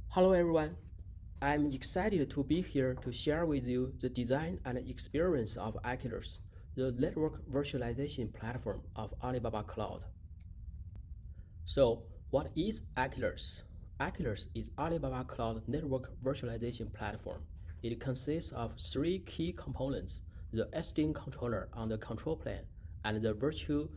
Hello everyone, I'm excited to be here to share with you the design and experience of Achelous, the network virtualization platform of Alibaba Cloud. So, what is Achelous? Achelous is Alibaba Cloud network virtualization platform. It consists of three key components: the S13 controller on the control plane, and the virtual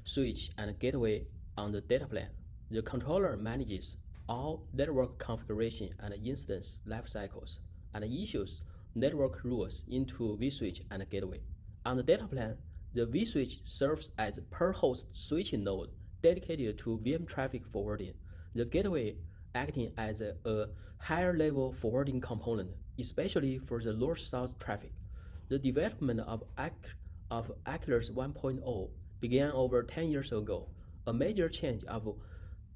switch and gateway on the data plane. The controller manages all network configuration and instance lifecycles, and issues network rules into vSwitch and gateway. On the data plane, the vSwitch serves as a per-host switching node dedicated to VM traffic forwarding, the gateway acting as a higher-level forwarding component, especially for the north-south traffic. The development of Achelous 1.0 began over 10 years ago. A major change of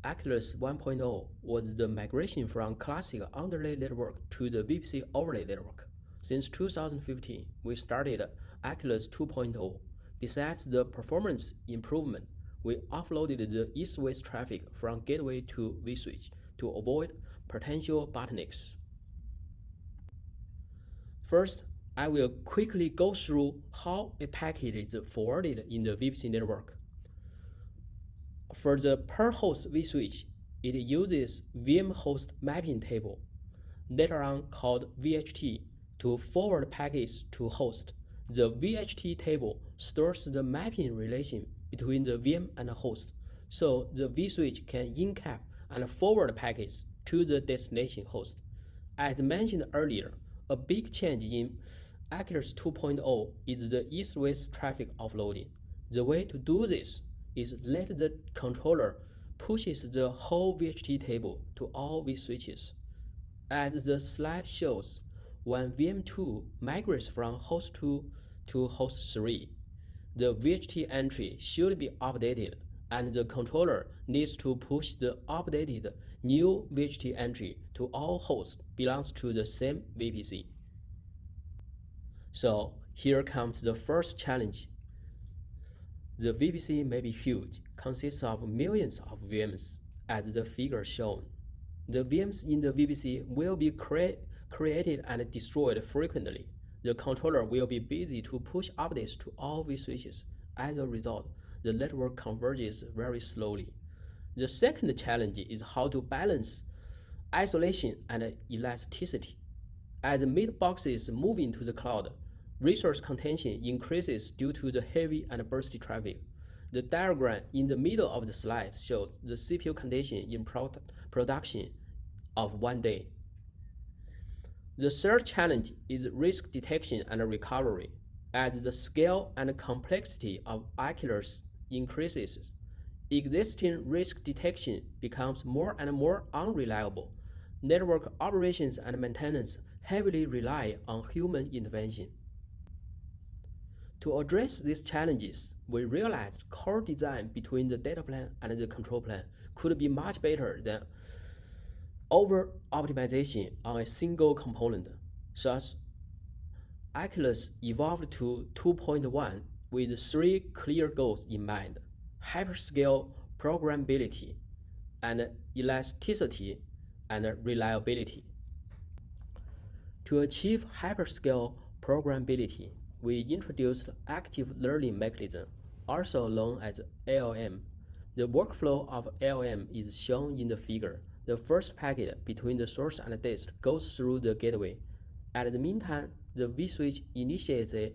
Achelous 1.0 was the migration from classic underlay network to the VPC overlay network. Since 2015, we started Achelous 2.0. Besides the performance improvement, we offloaded the east-west traffic from gateway to vSwitch to avoid potential bottlenecks. First, I will quickly go through how a packet is forwarded in the VPC network. For the per-host vSwitch, it uses VM host mapping table, later on called VHT, to forward packets to host. The VHT table stores the mapping relation between the VM and the host, so the vSwitch can encap and forward packets to the destination host. As mentioned earlier, a big change in Achelous 2.0 is the east-west traffic offloading. The way to do this is let the controller pushes the whole VHT table to all vSwitches. As the slide shows, when VM2 migrates from host 2 to host 3, the VHT entry should be updated, and the controller needs to push the updated new VHT entry to all hosts belongs to the same VPC. So here comes the first challenge. The VPC may be huge, consists of millions of VMs, as the figure shown. The VMs in the VPC will be created and destroyed frequently. The controller will be busy to push updates to all vSwitches. As a result, the network converges very slowly. The second challenge is how to balance isolation and elasticity. As mid boxes move into the cloud, resource contention increases due to the heavy and bursty traffic. The diagram in the middle of the slide shows the CPU condition in production of 1 day. The third challenge is risk detection and recovery. As the scale and complexity of Achelous increases, existing risk detection becomes more and more unreliable. Network operations and maintenance heavily rely on human intervention. To address these challenges, we realized core design between the data plane and the control plane could be much better than over-optimization on a single component. Thus, Achelous evolved to 2.1 with three clear goals in mind: hyperscale, programmability, and elasticity and reliability. To achieve hyperscale programmability, we introduced active learning mechanism, also known as ALM. The workflow of ALM is shown in the figure. The first packet between the source and the disk goes through the gateway. At the meantime, the vSwitch initiates a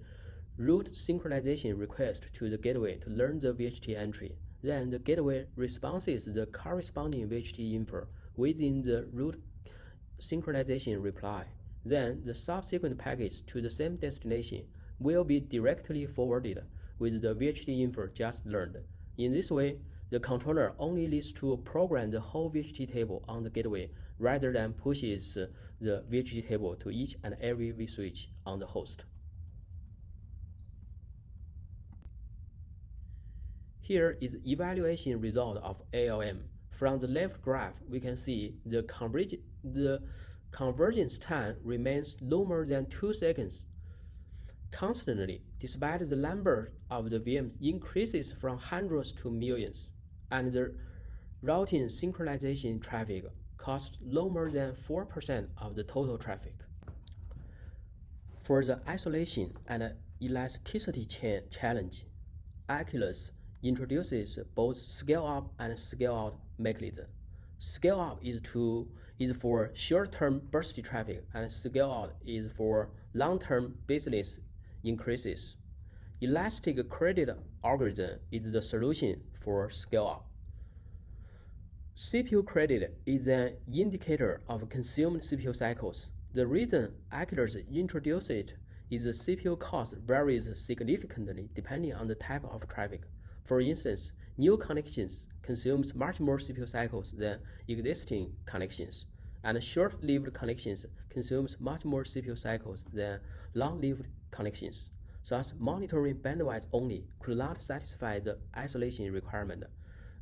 root synchronization request to the gateway to learn the VHT entry. Then the gateway responses the corresponding VHT info within the root synchronization reply. Then the subsequent packets to the same destination will be directly forwarded with the VHT info just learned. In this way, the controller only needs to program the whole VHT table on the gateway rather than pushes the VHT table to each and every vSwitch on the host. Here is the evaluation result of ALM. From the left graph, we can see the convergence time remains longer than 2 seconds constantly, despite the number of the VMs increases from hundreds to millions, and the routing synchronization traffic cost no more than 4% of the total traffic. For the isolation and elasticity challenge, Achelous introduces both scale-up and scale-out mechanism. Scale-up is for short-term bursty traffic, and scale-out is for long-term business increases. Elastic credit algorithm is the solution for scale-up. CPU credit is an indicator of consumed CPU cycles. The reason Achelous introduced it is the CPU cost varies significantly depending on the type of traffic. For instance, new connections consumes much more CPU cycles than existing connections, and short-lived connections consumes much more CPU cycles than long-lived connections. Thus, monitoring bandwidth only could not satisfy the isolation requirement.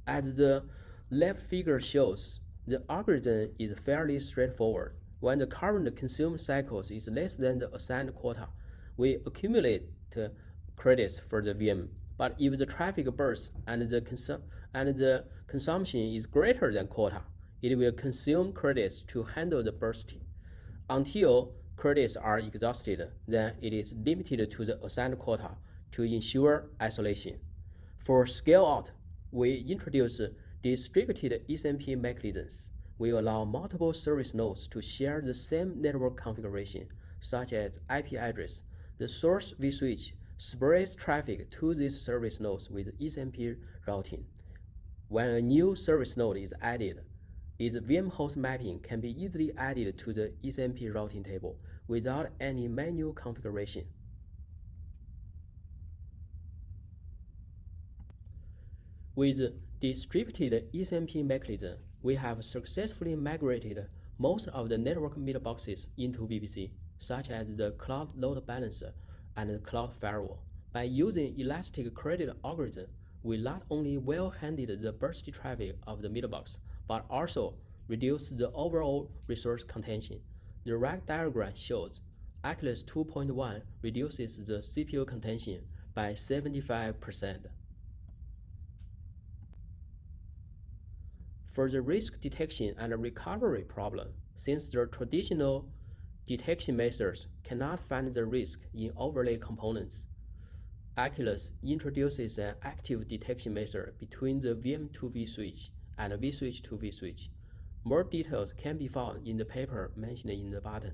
As the left figure shows, the algorithm is fairly straightforward. When the current consumed cycles is less than the assigned quota, we accumulate credits for the VM. But if the traffic burst and the consumption is greater than quota, it will consume credits to handle the bursting. Until credits are exhausted, then it is limited to the assigned quota to ensure isolation. For scale-out, we introduce distributed SMP mechanisms. We allow multiple service nodes to share the same network configuration, such as IP address. The source vSwitch spreads traffic to these service nodes with SMP routing. When a new service node is added, its VM host mapping can be easily added to the SMP routing table without any manual configuration. With distributed SMP mechanism, we have successfully migrated most of the network mailboxes into VPC, such as the cloud load balancer and the cloud firewall. By using elastic credit algorithm, we not only well-handled the bursty traffic of the mailbox, but also reduce the overall resource contention. The right diagram shows Achelous 2.1 reduces the CPU contention by 75%. For the risk detection and recovery problem, since the traditional detection methods cannot find the risk in overlay components, Achelous introduces an active detection method between the VM to vSwitch and vSwitch to vSwitch. More details can be found in the paper mentioned in the bottom.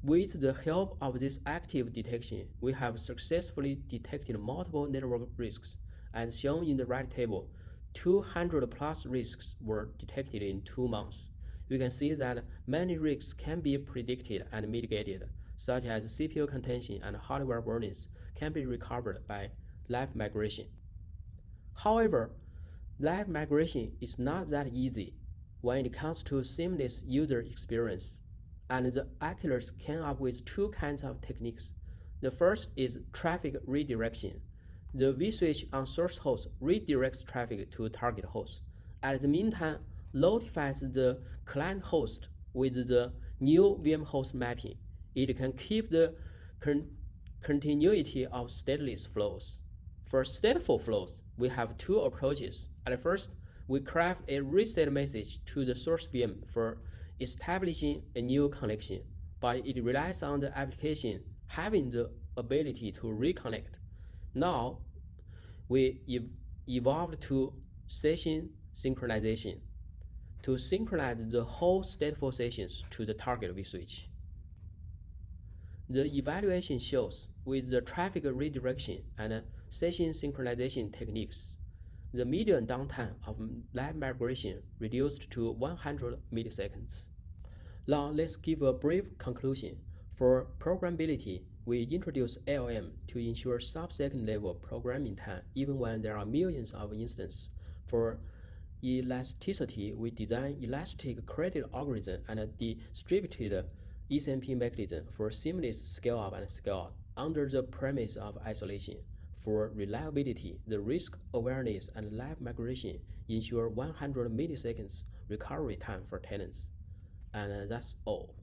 With the help of this active detection, we have successfully detected multiple network risks. As shown in the right table, 200 plus risks were detected in 2 months. We can see that many risks can be predicted and mitigated, such as CPU contention and hardware vulnerabilities can be recovered by live migration. However, live migration is not that easy when it comes to seamless user experience, and the Achelous came up with 2 kinds of techniques. The first is traffic redirection. The vSwitch on source host redirects traffic to target host. At the meantime, notifies the client host with the new VM host mapping. It can keep the continuity of stateless flows. For stateful flows, we have 2 approaches. At first, we craft a reset message to the source VM for establishing a new connection, but it relies on the application having the ability to reconnect. Now, we evolved to session synchronization to synchronize the whole stateful sessions to the target vSwitch. The evaluation shows with the traffic redirection and session synchronization techniques, the median downtime of live migration reduced to 100 milliseconds. Now let's give a brief conclusion. For programmability, we introduce LM to ensure sub-second level programming time even when there are millions of instances. For elasticity, we design elastic credit algorithm and a distributed SMP mechanism for seamless scale-up and scale-out under the premise of isolation. For reliability, the risk awareness and live migration ensure 100 milliseconds recovery time for tenants. And that's all.